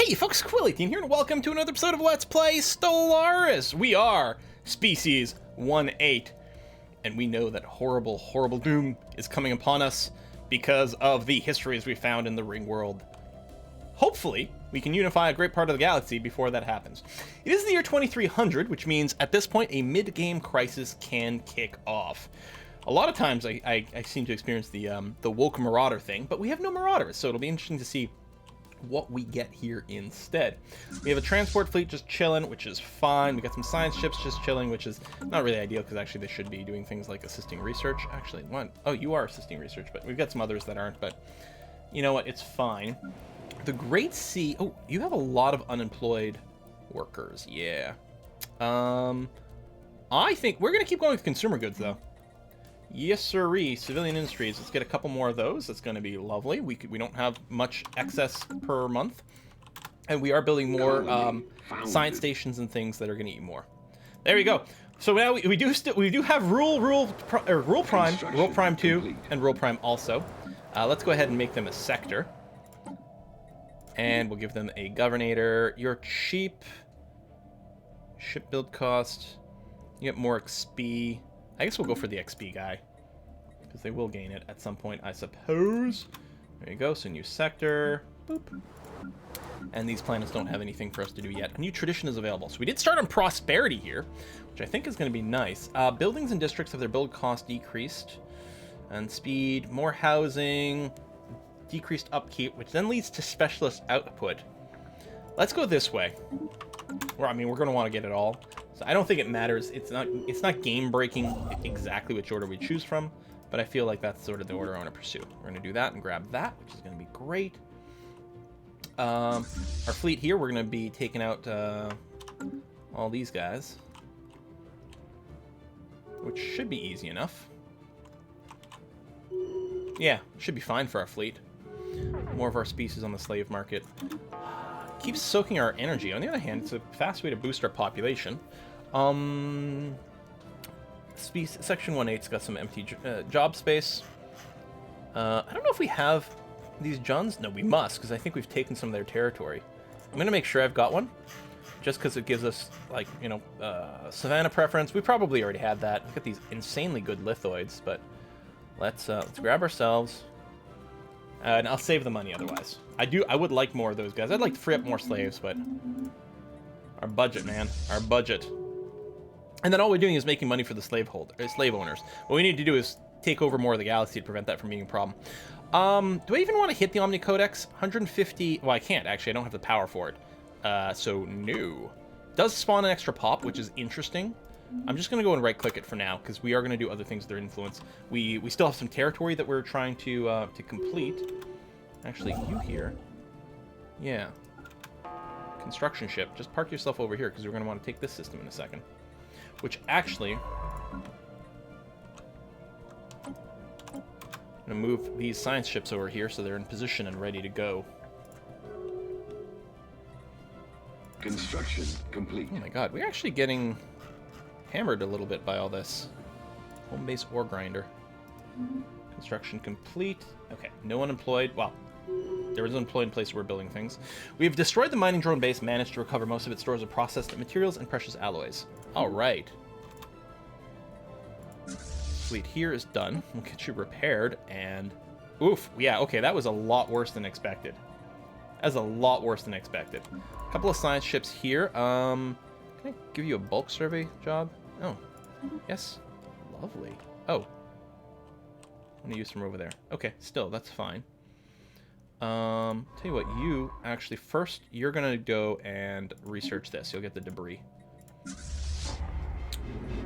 Hey folks, Quilly18 here, and welcome to another episode of Let's Play Stellaris! We are Species 1-8, and we know that horrible, horrible doom is coming upon us because of the histories we found in the Ring World. Hopefully, we can unify a great part of the galaxy before that happens. It is the year 2300, which means at this point a mid-game crisis can kick off. A lot of times I seem to experience the woke marauder thing, but we have no marauders, so it'll be interesting to see what we get here instead. We have a transport fleet just chilling, which is fine. We got some science ships just chilling, which is not really ideal because actually they should be doing things like assisting research. Actually, one, oh, you are assisting research, but we've got some others that aren't, but you know what, it's fine. The Great Sea, oh, you have a lot of unemployed workers, yeah. I think we're gonna keep going with consumer goods though. Yes, sirree. Civilian industries. Let's get a couple more of those. That's going to be lovely. We don't have much excess per month, and we are building more science stations and things that are going to eat more. There you go. So now we do have Rural Prime 2, and Rural Prime also. Let's go ahead and make them a sector, and we'll give them a governator. You're cheap. Ship build cost. You get more XP. I guess we'll go for the XP guy, because they will gain it at some point, I suppose. There you go, so new sector. Boop. And these planets don't have anything for us to do yet. A new tradition is available. So we did start on prosperity here, which I think is going to be nice. Buildings and districts have their build cost decreased. And speed, more housing, decreased upkeep, which then leads to specialist output. Let's go this way. Well, I mean, we're going to want to get it all. So I don't think it matters. It's not game breaking exactly which order we choose from, but I feel like that's sort of the order I want to pursue. We're going to do that and grab that, which is going to be great. Our fleet here, we're going to be taking out all these guys, which should be easy enough. Yeah, should be fine for our fleet. More of our species on the slave market. Keeps soaking our energy. On the other hand, it's a fast way to boost our population. Section 1-8's got some empty job space. I don't know if we have these Johns. No, we must, because I think we've taken some of their territory. I'm going to make sure I've got one, just because it gives us, like, you know, Savannah preference. We probably already had that. We've got these insanely good lithoids, but let's grab ourselves. And I'll save the money otherwise. I would like more of those guys. I'd like to free up more slaves, but our budget, man, our budget. And then all we're doing is making money for the slave owners. What we need to do is take over more of the galaxy to prevent that from being a problem. Do I even want to hit the Omni Codex? 150. Well, I can't actually. I don't have the power for it. So no. Does spawn an extra pop, which is interesting. I'm just going to go and right-click it for now, because we are going to do other things that are influence. We still have some territory that we're trying to complete. Actually, you here. Yeah. Construction ship. Just park yourself over here, because we're going to want to take this system in a second. Which actually... I'm going to move these science ships over here so they're in position and ready to go. Construction complete. Oh my god, we're actually getting hammered a little bit by all this. Home base ore grinder. Construction complete. Okay, no one employed. Well, there was an employed in place where we're building things. We have destroyed the mining drone base, managed to recover most of its stores of processed materials and precious alloys. Alright. Fleet here is done. We'll get you repaired, and... Oof, yeah, okay, that was a lot worse than expected. That's a lot worse than expected. A couple of science ships here. Can I give you a bulk survey job? Oh, yes. Lovely. Oh. I'm gonna use from over there. Okay, still, that's fine. Tell you what, you actually first, you're gonna go and research this. You'll get the debris.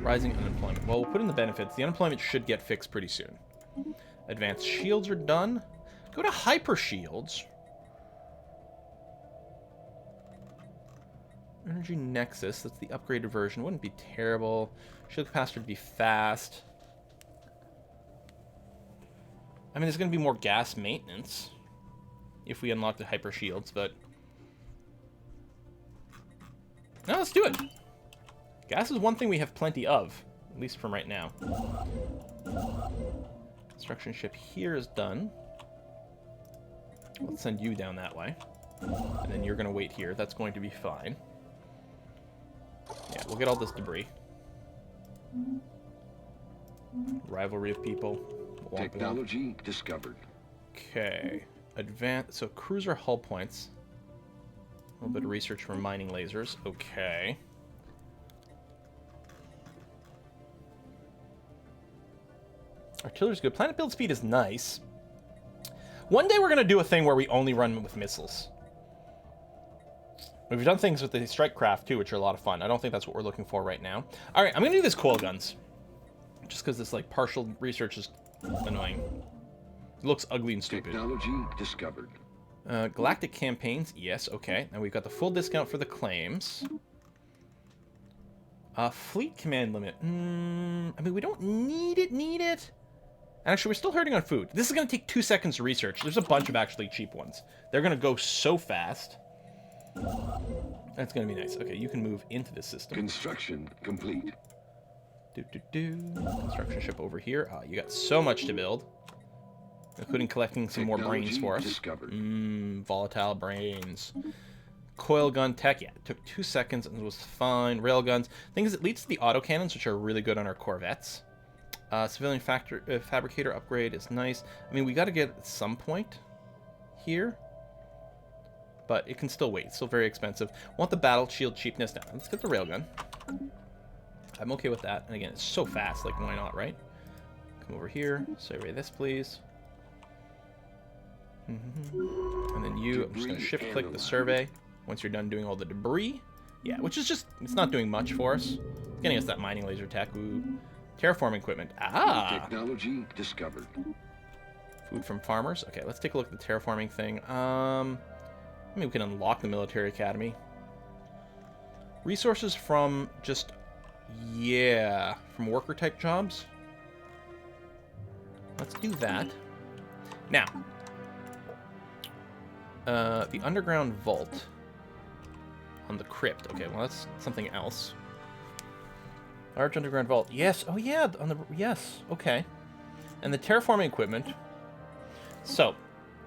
Rising unemployment. Well, we'll put in the benefits. The unemployment should get fixed pretty soon. Advanced shields are done. Go to hyper shields. Energy Nexus, that's the upgraded version. Wouldn't be terrible. Shield capacitor would be fast. I mean, there's going to be more gas maintenance if we unlock the hyper shields, but... No, let's do it. Gas is one thing we have plenty of, at least from right now. Construction ship here is done. Let's send you down that way. And then you're going to wait here. That's going to be fine. Yeah, we'll get all this debris. Rivalry of people. Technology discovered. Okay. Advanced. So cruiser hull points. A little bit of research for mining lasers. Okay. Artillery's good. Planet build speed is nice. One day we're going to do a thing where we only run with missiles. We've done things with the strike craft too, which are a lot of fun. I don't think that's what we're looking for right now. All right, I'm going to do this coil guns. Just because this like partial research is annoying. It looks ugly and stupid. Technology discovered. Galactic campaigns, yes, okay. And we've got the full discount for the claims. Fleet command limit. I mean, we don't need it. Actually, we're still hurting on food. This is going to take 2 seconds to research. There's a bunch of actually cheap ones. They're going to go so fast. That's going to be nice. Okay, you can move into this system. Construction complete. Construction ship over here. You got so much to build. Including collecting some more brains for us. Volatile brains. Coil gun tech. Yeah, it took 2 seconds and it was fine. Railguns. Thing is, it leads to the autocannons, which are really good on our corvettes. Civilian fabricator upgrade is nice. I mean, we got to get at some point here. But it can still wait. It's still very expensive. Want the battle shield cheapness now. Let's get the railgun. I'm okay with that. And again, it's so fast. Like, why not, right? Come over here. Survey this, please. And then you, I'm just going to shift-click the survey once you're done doing all the debris. Yeah, which is just, it's not doing much for us. It's getting us that mining laser tech. Ooh. Terraforming equipment. Technology discovered. Food from farmers. Okay, let's take a look at the terraforming thing. I mean, we can unlock the military academy. Resources from just, yeah, from worker-type jobs. Let's do that. Now, the underground vault on the crypt. Okay, well, that's something else. Large underground vault. Yes. Oh, yeah. On the yes. Okay. And the terraforming equipment. So,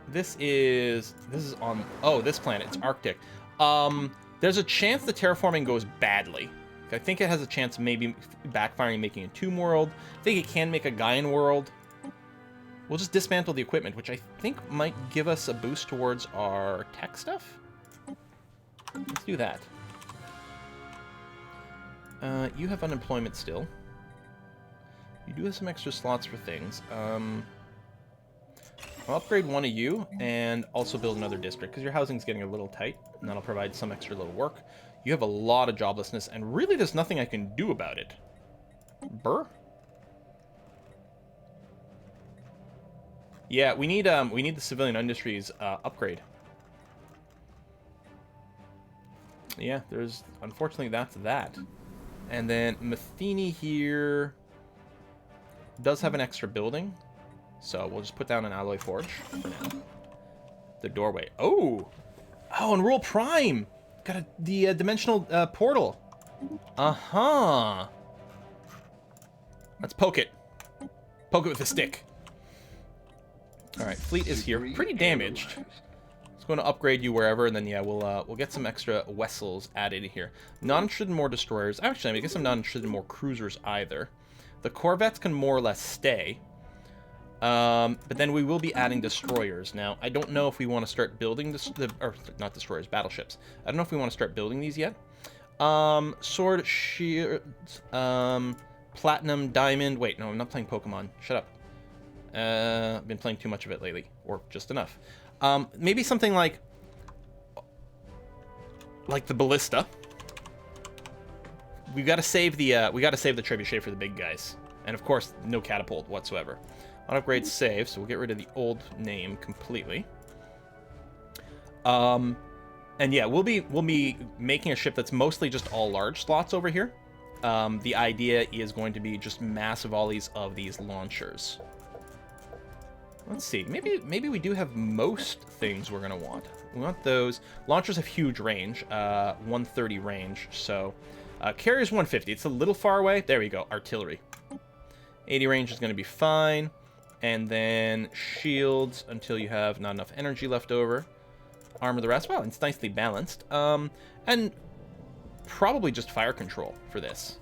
this is on. Oh, this planet. It's Arctic. There's a chance the terraforming goes badly. I think it has a chance maybe backfiring, making a tomb world. I think it can make a Gaian world. We'll just dismantle the equipment, which I think might give us a boost towards our tech stuff. Let's do that. You have unemployment still. You do have some extra slots for things. I'll upgrade one of you and also build another district because your housing's getting a little tight, and that'll provide some extra little work. You have a lot of joblessness, and really there's nothing I can do about it. Burr? Yeah, we need the civilian industries upgrade. Yeah, there's unfortunately that's that. And then Matheny here does have an extra building, so we'll just put down an alloy forge for now. The doorway. Oh, and Rural Prime got the dimensional portal. Let's poke it. Poke it with a stick. All right, fleet is here, pretty damaged. It's going to upgrade you wherever, and then yeah, we'll get some extra vessels added here. Not interested in more destroyers. Actually, I guess I'm not interested in more cruisers either. The corvettes can more or less stay, but then we will be adding destroyers. Now, I don't know if we want to start building not destroyers, battleships. I don't know if we want to start building these yet. Sword, shields, platinum, diamond. Wait, no, I'm not playing Pokemon. Shut up. I've been playing too much of it lately, or just enough. Maybe something like the ballista. We got to save the trebuchet for the big guys, and of course, no catapult whatsoever. On upgrade save, so we'll get rid of the old name completely. And yeah, we'll be making a ship that's mostly just all large slots over here. The idea is going to be just massive volleys of these launchers. Let's see. Maybe we do have most things we're going to want. We want those. Launchers have huge range, 130 range. So carrier's 150. It's a little far away. There we go. Artillery. 80 range is going to be fine. And then shields until you have not enough energy left over. armor the rest. Well, it's nicely balanced. And probably just fire control for this.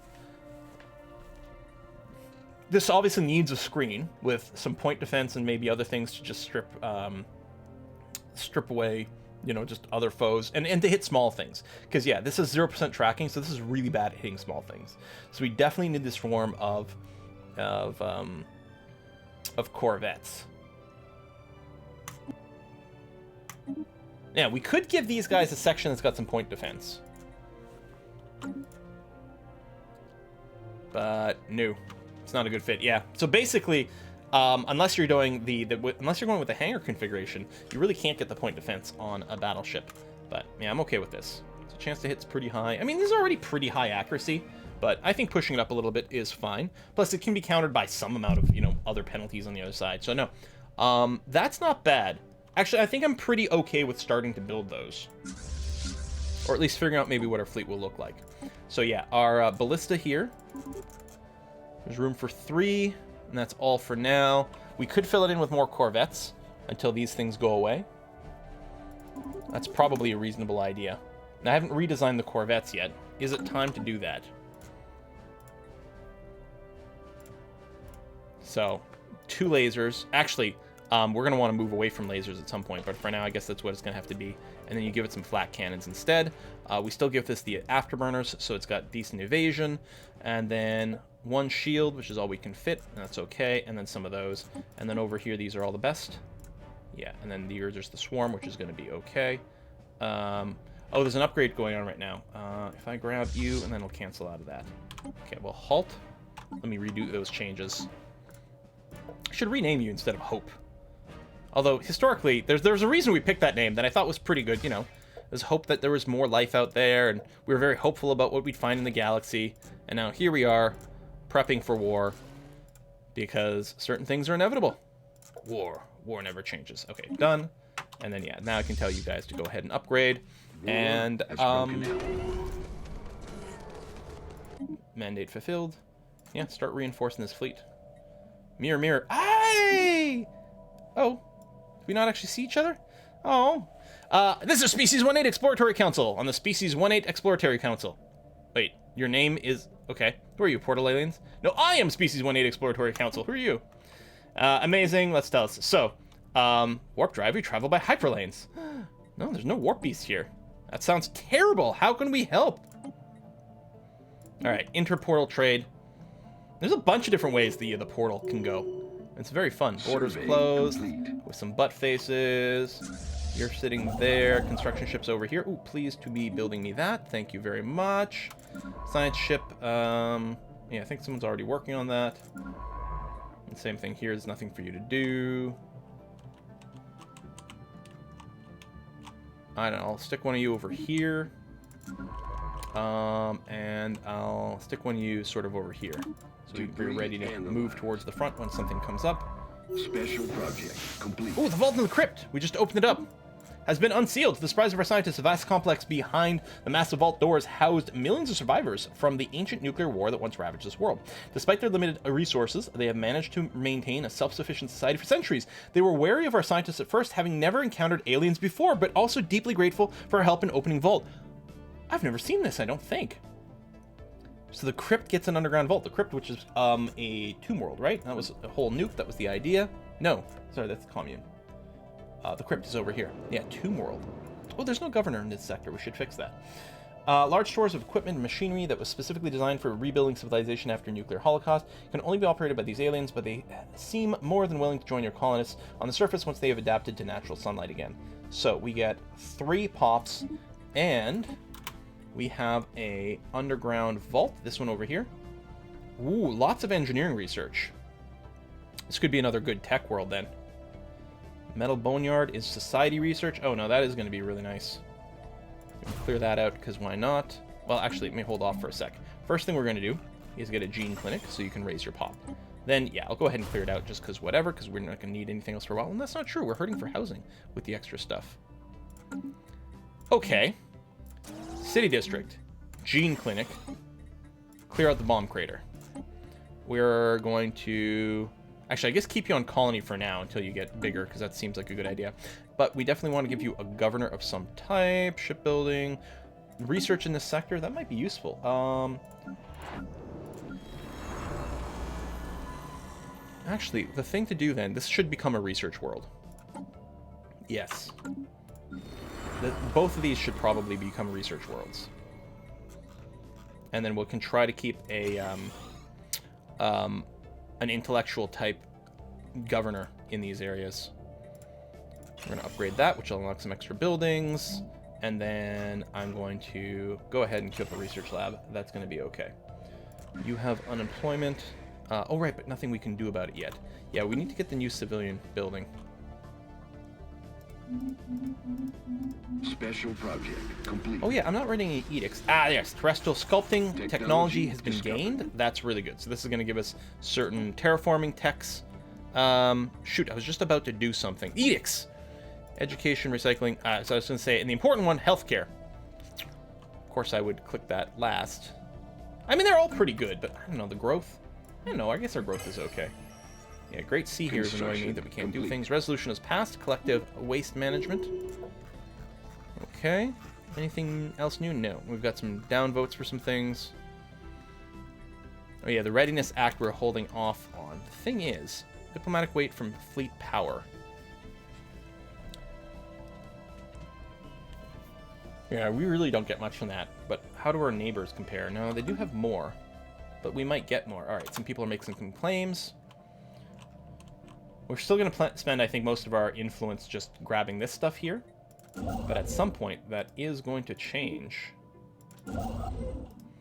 This obviously needs a screen with some point defense and maybe other things to just strip away, you know, just other foes and to hit small things. Because yeah, this is 0% tracking, so this is really bad at hitting small things. So we definitely need this form of corvettes. Yeah, we could give these guys a section that's got some point defense. But no, it's not a good fit. Yeah, so basically, unless you're doing unless you're going with the hangar configuration, you really can't get the point defense on a battleship. But yeah, I'm okay with this. So chance to hit's pretty high. I mean, these are already pretty high accuracy, but I think pushing it up a little bit is fine. Plus, it can be countered by some amount of, you know, other penalties on the other side. So no, that's not bad. Actually, I think I'm pretty okay with starting to build those, or at least figuring out maybe what our fleet will look like. So yeah, our ballista here. There's room for 3, and that's all for now. We could fill it in with more corvettes until these things go away. That's probably a reasonable idea. Now, I haven't redesigned the corvettes yet. Is it time to do that? So, 2 lasers. Actually, we're going to want to move away from lasers at some point, but for now, I guess that's what it's going to have to be. And then you give it some flat cannons instead. We still give this the afterburners, so it's got decent evasion. And then 1 shield, which is all we can fit, and that's okay. And then some of those. And then over here, these are all the best. Yeah, and then there's the swarm, which is going to be okay. Oh, there's an upgrade going on right now. If I grab you, and then we'll cancel out of that. Okay, well, halt. Let me redo those changes. I should rename you instead of Hope. Although, historically, there's a reason we picked that name that I thought was pretty good, you know. There's hope that there was more life out there, and we were very hopeful about what we'd find in the galaxy. And now here we are, prepping for war, because certain things are inevitable. War never changes. Okay, done. And then, yeah, now I can tell you guys to go ahead and upgrade. And, mandate fulfilled. Yeah, start reinforcing this fleet. Mirror, mirror. Aye! Oh. Do we not actually see each other? Oh. This is Species 1-8 Exploratory Council on the Species 1-8 Exploratory Council. Wait, your name is... Okay. Who are you, Portal Aliens? No, I am Species 1-8 Exploratory Council. Who are you? Amazing. Let's tell us. So, warp drive, we travel by hyperlanes. No, there's no warp beast here. That sounds terrible. How can we help? Alright, interportal trade. There's a bunch of different ways the portal can go. It's very fun. Borders closed with some butt faces. You're sitting there. Construction ship's over here. Ooh, pleased to be building me that. Thank you very much. Science ship. Yeah, I think someone's already working on that. And same thing here. There's nothing for you to do. I don't know. I'll stick one of you over here. And I'll stick one of you sort of over here. So we're ready to move towards the front when something comes up. Special project complete. Oh, the vault in the crypt! We just opened it up. Has been unsealed. To the surprise of our scientists, a vast complex behind the massive vault doors housed millions of survivors from the ancient nuclear war that once ravaged this world. Despite their limited resources, they have managed to maintain a self-sufficient society for centuries. They were wary of our scientists at first, having never encountered aliens before, but also deeply grateful for our help in opening vault. I've never seen this, I don't think. So the crypt gets an underground vault. The crypt, which is a tomb world, right? That was a whole nuke. That was the idea. No, sorry, that's the commune. The crypt is over here. Yeah, tomb world. Oh, there's no governor in this sector. We should fix that. Large stores of equipment and machinery that was specifically designed for rebuilding civilization after nuclear holocaust can only be operated by these aliens, but they seem more than willing to join your colonists on the surface once they have adapted to natural sunlight again. So we get 3 pops, and we have a underground vault. This one over here. Ooh, lots of engineering research. This could be another good tech world then. Metal Boneyard is society research. Oh no, that is going to be really nice. Clear that out, because why not? Well, actually, let me hold off for a sec. First thing we're going to do is get a gene clinic so you can raise your pop. Then, yeah, I'll go ahead and clear it out just because whatever, because we're not going to need anything else for a while. And that's not true. We're hurting for housing with the extra stuff. Okay. City District. Gene clinic. Clear out the bomb crater. We're going to Actually, I guess keep you on colony for now until you get bigger, because that seems like a good idea. But we definitely want to give you a governor of some type, shipbuilding, research in this sector. That might be useful. Actually, the thing to do then, this should become a research world. Yes. Both of these should probably become research worlds. And then we can try to keep a an intellectual type governor in these areas. We're going to upgrade that, which will unlock some extra buildings. And then I'm going to go ahead and queue up a research lab. That's going to be okay. You have unemployment. Oh, right, but nothing we can do about it yet. Yeah, we need to get the new civilian building. Special project complete. Oh, yeah, I'm not writing any edicts. Ah, yes, terrestrial sculpting technology has been gained. That's really good. So this is going to give us certain terraforming techs. Shoot, I was just about to do something. Edicts! Education, recycling. So I was going to say, and the important one, healthcare. Of course, I would click that last. I mean, they're all pretty good, but I don't know, the growth? I don't know, I guess our growth is okay. Yeah, Great Sea here is annoying me that we can't do things. Resolution is passed. Collective waste management. Okay. Anything else new? No. We've got some downvotes for some things. Oh yeah, the Readiness Act we're holding off on. The thing is, diplomatic weight from fleet power. Yeah, we really don't get much from that. But how do our neighbors compare? No, they do have more. But we might get more. Alright, some people are making some claims. We're still going to spend, I think, most of our influence just grabbing this stuff here. But at some point, that is going to change.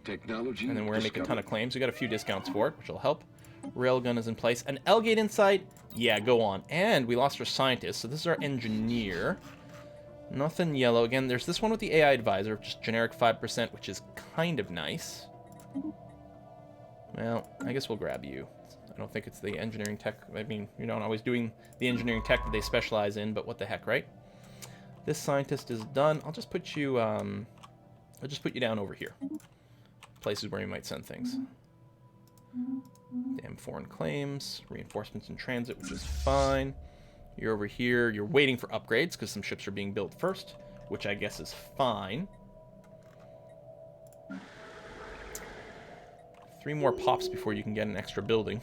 Technology and then we're going to make a ton of claims. We got a few discounts for it, which will help. Railgun is in place. An L-Gate Insight? Yeah, go on. And we lost our scientist, so this is our engineer. Nothing yellow. Again, there's this one with the AI advisor, just generic 5%, which is kind of nice. Well, I guess we'll grab you. I don't think it's the engineering tech. I mean, you're not always doing the engineering tech that they specialize in, but what the heck, right? This scientist is done. I'll just put you, down over here. Places where you might send things. Damn foreign claims, reinforcements in transit, which is fine. You're over here. You're waiting for upgrades because some ships are being built first, which I guess is fine. 3 more pops before you can get an extra building.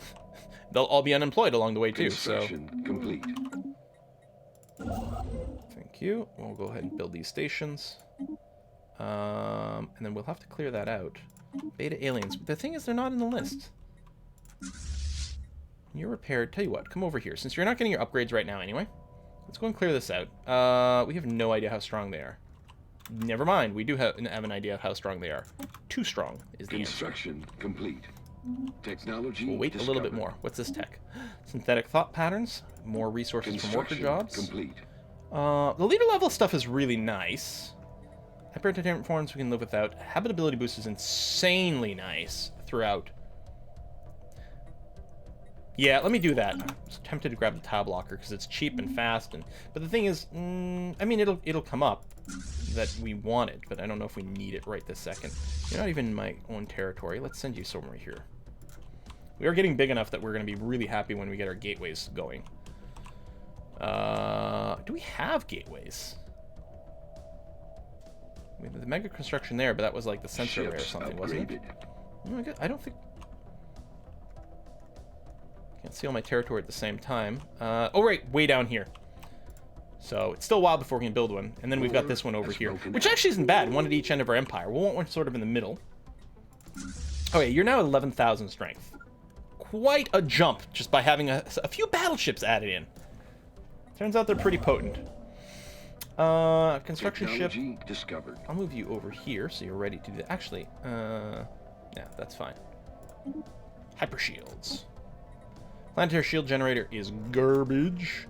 They'll all be unemployed along the way too. So complete. Thank you. We'll go ahead and build these stations, and then we'll have to clear that out. Beta aliens. The thing is, they're not in the list. You're repaired. Tell you what, come over here. Since you're not getting your upgrades right now anyway, let's go and clear this out. We have no idea how strong they are. Never mind. We do have an idea of how strong they are. Too strong is the answer. Construction complete. Technology We'll wait a little bit more. What's this tech? Synthetic thought patterns. More resources from worker jobs. Complete. The leader level stuff is really nice. Hyper-entertainment forms we can live without. Habitability boost is insanely nice throughout. Yeah, let me do that. I was tempted to grab the tile blocker because it's cheap and fast, but the thing is, I mean, it'll come up that we want it, but I don't know if we need it right this second. You're not even in my own territory. Let's send you somewhere here. We are getting big enough that we're going to be really happy when we get our gateways going. Do we have gateways? We have the mega construction there, but that was like the sensor array or something, wasn't it? Oh, I don't think... Can't see all my territory at the same time. Oh, right, way down here. So it's still a while before we can build one. And then we've got this one over here, which actually isn't bad. One at each end of our empire. We'll want one sort of in the middle. Okay, you're now 11,000 strength. Quite a jump just by having a few battleships added in. Turns out they're pretty potent. Construction ship. Discovered. I'll move you over here so you're ready to do that. Actually, yeah, that's fine. Hyper shields. Planetary shield generator is garbage.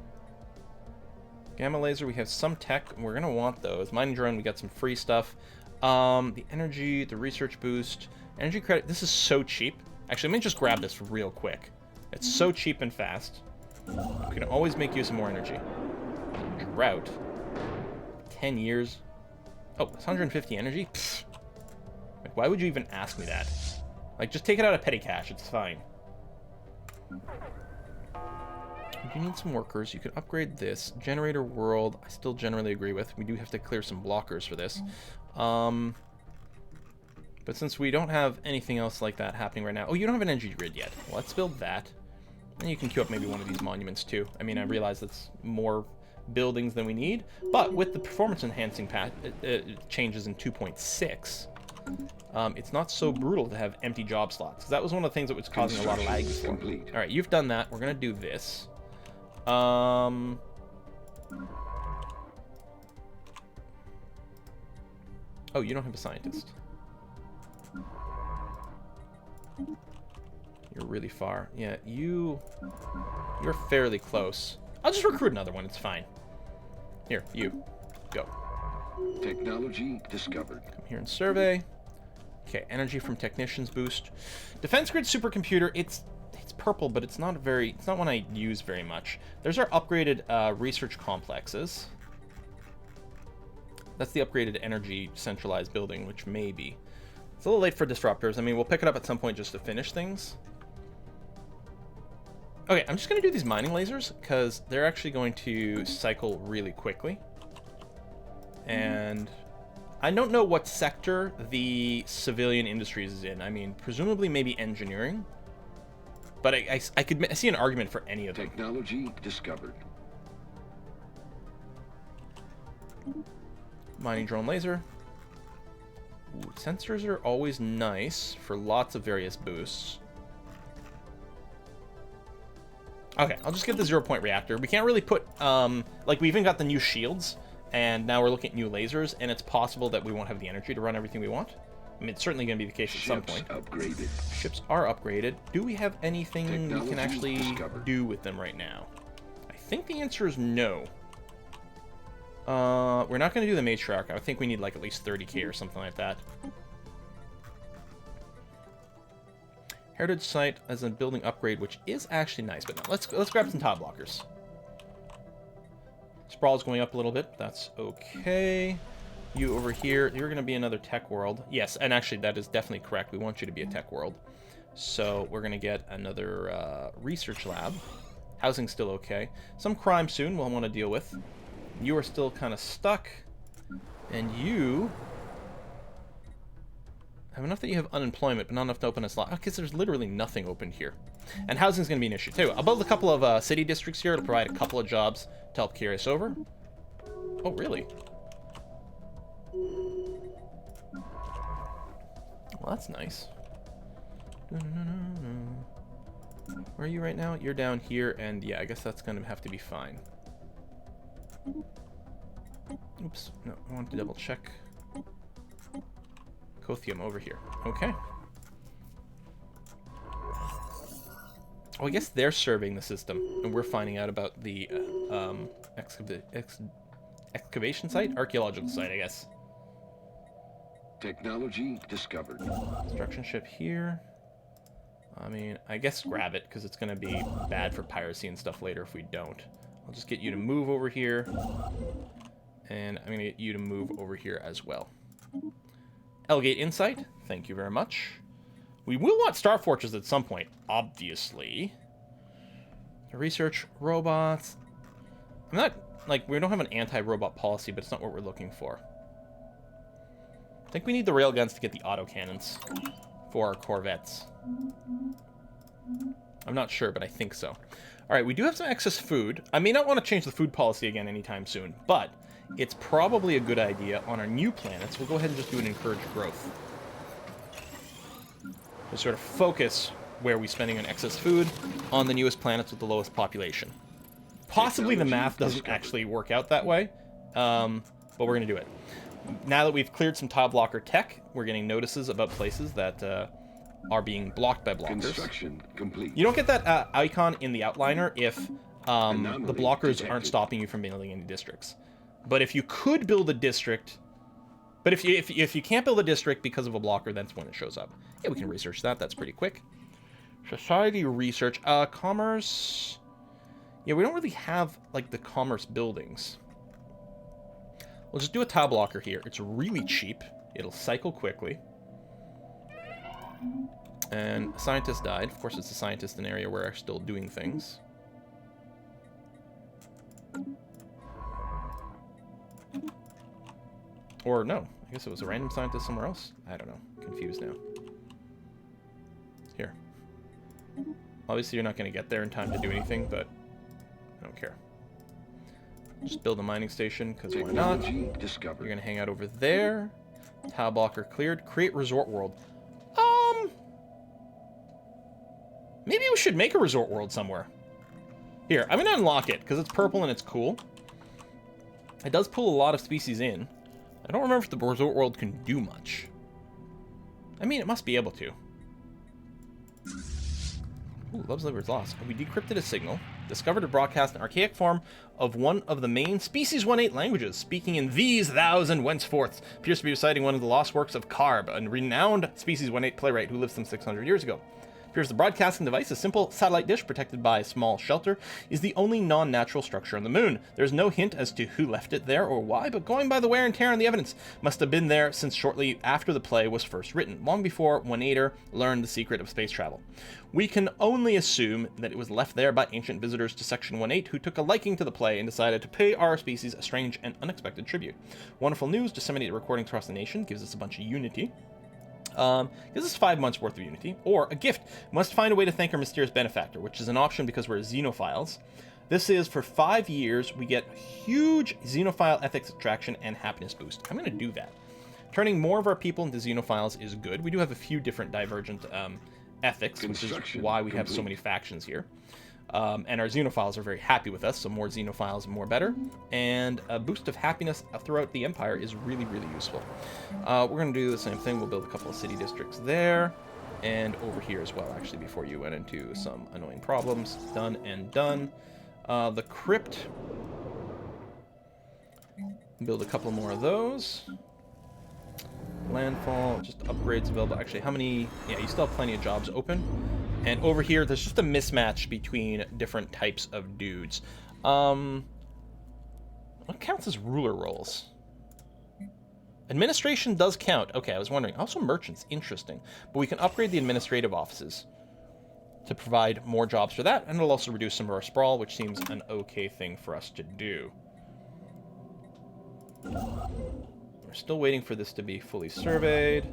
Gamma laser, we have some tech. We're going to want those. Mining drone, we got some free stuff. The energy, the research boost. Energy credit, this is so cheap. Actually, let me just grab this real quick. It's so cheap and fast. We can always make use of more energy. Drought. 10 years. Oh, it's 150 energy? Pfft. Like, why would you even ask me that? Like, just take it out of petty cash. It's fine. You need some workers. You can upgrade this. Generator world, I still generally agree with. We do have to clear some blockers for this. But since we don't have anything else like that happening right now... Oh, you don't have an energy grid yet. Well, let's build that. And you can queue up maybe one of these monuments too. I mean, I realize that's more buildings than we need. But with the performance enhancing changes in 2.6... it's not so brutal to have empty job slots. Because that was one of the things that was causing a lot of lag before. Alright, you've done that. We're going to do this. Oh, you don't have a scientist. You're really far. Yeah, you're fairly close. I'll just recruit another one. It's fine. Here, you. Go. Technology discovered. Come here and survey. Okay, energy from technicians boost. Defense grid supercomputer, it's purple, but it's not one I use very much. There's our upgraded research complexes. That's the upgraded energy centralized building, which may be. It's a little late for disruptors. I mean, we'll pick it up at some point just to finish things. Okay, I'm just going to do these mining lasers, because they're actually going to cycle really quickly. And I don't know what sector the civilian industries is in. I mean, presumably maybe engineering. But I see an argument for any of them. Technology discovered. Mining drone laser. Ooh, sensors are always nice for lots of various boosts. Okay, I'll just get the 0-point reactor. We can't really put, like, we even got the new shields, and now we're looking at new lasers, and it's possible that we won't have the energy to run everything we want. I mean, it's certainly going to be the case at some point. Upgraded. Ships are upgraded. Do we have anything we can actually do with them right now? I think the answer is no. We're not going to do the matriarch. I think we need like at least 30k or something like that. Heritage site as a building upgrade, which is actually nice, but no, let's grab some tile blockers. Sprawl's going up a little bit. That's okay. You over here, you're going to be another tech world. Yes, and actually that is definitely correct. We want you to be a tech world. So we're going to get another research lab. Housing's still okay. Some crime soon we'll want to deal with. You are still kind of stuck. And you have enough that you have unemployment, but not enough to open a slot. Because there's literally nothing open here. And housing's going to be an issue too. I'll build a couple of city districts here to provide a couple of jobs to help carry us over. Oh, really? Well, that's nice. Where are you right now? You're down here, and yeah, I guess that's going to have to be fine. Oops, no, I want to double check. Cothium over here. Okay. Oh, I guess they're surveying the system, and we're finding out about the excavation site? Archaeological site, I guess. Technology discovered. Construction ship here. I mean, I guess grab it, because it's going to be bad for piracy and stuff later if we don't. I'll just get you to move over here. And I'm going to get you to move over here as well. Elgate Insight, thank you very much. We will want Star Fortress at some point, obviously. Research robots. I'm not, like, we don't have an anti-robot policy, but it's not what we're looking for. I think we need the railguns to get the autocannons for our corvettes. I'm not sure, but I think so. Alright, we do have some excess food. I may not want to change the food policy again anytime soon, but it's probably a good idea on our new planets. We'll go ahead and just do an encouraged growth. To sort of focus where we're spending on excess food on the newest planets with the lowest population. Possibly the math doesn't actually work out that way, but we're going to do it. Now that we've cleared some tile blocker tech, we're getting notices about places that are being blocked by blockers. Construction complete. You don't get that icon in the outliner if the blockers aren't stopping you from building any districts. But if you could build a district, but if you can't build a district because of a blocker, that's when it shows up. Yeah, we can research that. That's pretty quick. Society research, commerce. Yeah, we don't really have like the commerce buildings. We'll just do a tile blocker here. It's really cheap. It'll cycle quickly. And a scientist died. Of course, it's a scientist in an area where we're still doing things. Or no, I guess it was a random scientist somewhere else. I don't know. Confused now. Here. Obviously, you're not going to get there in time to do anything, but I don't care. Just build a mining station, because why not? You're going to hang out over there. Tile blocker cleared. Create resort world. Maybe we should make a resort world somewhere. Here, I'm going to unlock it, because it's purple and it's cool. It does pull a lot of species in. I don't remember if the resort world can do much. I mean, it must be able to. Ooh, Love's Liver is lost. We decrypted a signal. Discovered and broadcast an archaic form of one of the main Species 1-8 languages, speaking in these, thous, and whenceforths. Appears to be reciting one of the lost works of Karb, a renowned Species 1-8 playwright who lived some 600 years ago. Appears the broadcasting device, a simple satellite dish protected by a small shelter, is the only non-natural structure on the moon. There's no hint as to who left it there or why, but going by the wear and tear on the evidence, must have been there since shortly after the play was first written, long before 1-8er learned the secret of space travel. We can only assume that it was left there by ancient visitors to Section 1-8 who took a liking to the play and decided to pay our species a strange and unexpected tribute. Wonderful news, disseminated recording across the nation, gives us a bunch of unity. Gives us 5 months worth of unity, or a gift. Must find a way to thank our mysterious benefactor, which is an option because we're xenophiles. This is for 5 years, we get huge xenophile ethics attraction and happiness boost. I'm going to do that. Turning more of our people into xenophiles is good. We do have a few different divergent ethics, which is why we have so many factions here. And our xenophiles are very happy with us, so more xenophiles, more better. And a boost of happiness throughout the empire is really, really useful. We're going to do the same thing. We'll build a couple of city districts there. And over here as well, actually, before you went into some annoying problems. Done and done. The crypt. Build a couple more of those. Landfall, just upgrades available. Actually, how many? Yeah, you still have plenty of jobs open. And over here, there's just a mismatch between different types of dudes. What counts as ruler roles? Administration does count. Okay, I was wondering. Also merchants, interesting. But we can upgrade the administrative offices to provide more jobs for that. And it'll also reduce some of our sprawl, which seems an okay thing for us to do. We're still waiting for this to be fully surveyed.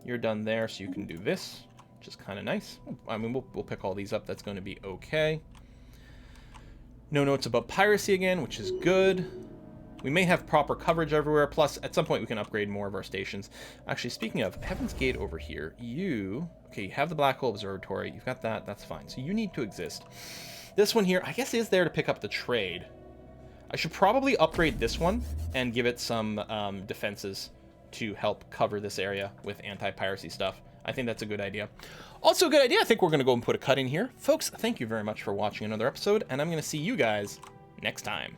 You're done there, so you can do this, which is kind of nice. I mean, we'll pick all these up. That's going to be okay. No notes about piracy again, which is good. We may have proper coverage everywhere. Plus, at some point, we can upgrade more of our stations. Actually, speaking of Heaven's Gate over here, you have the Black Hole Observatory. You've got that. That's fine. So you need to exist. This one here, I guess, is there to pick up the trade. I should probably upgrade this one and give it some defenses to help cover this area with anti-piracy stuff. I think that's a good idea. Also a good idea, I think we're going to go and put a cut in here. Folks, thank you very much for watching another episode, and I'm going to see you guys next time.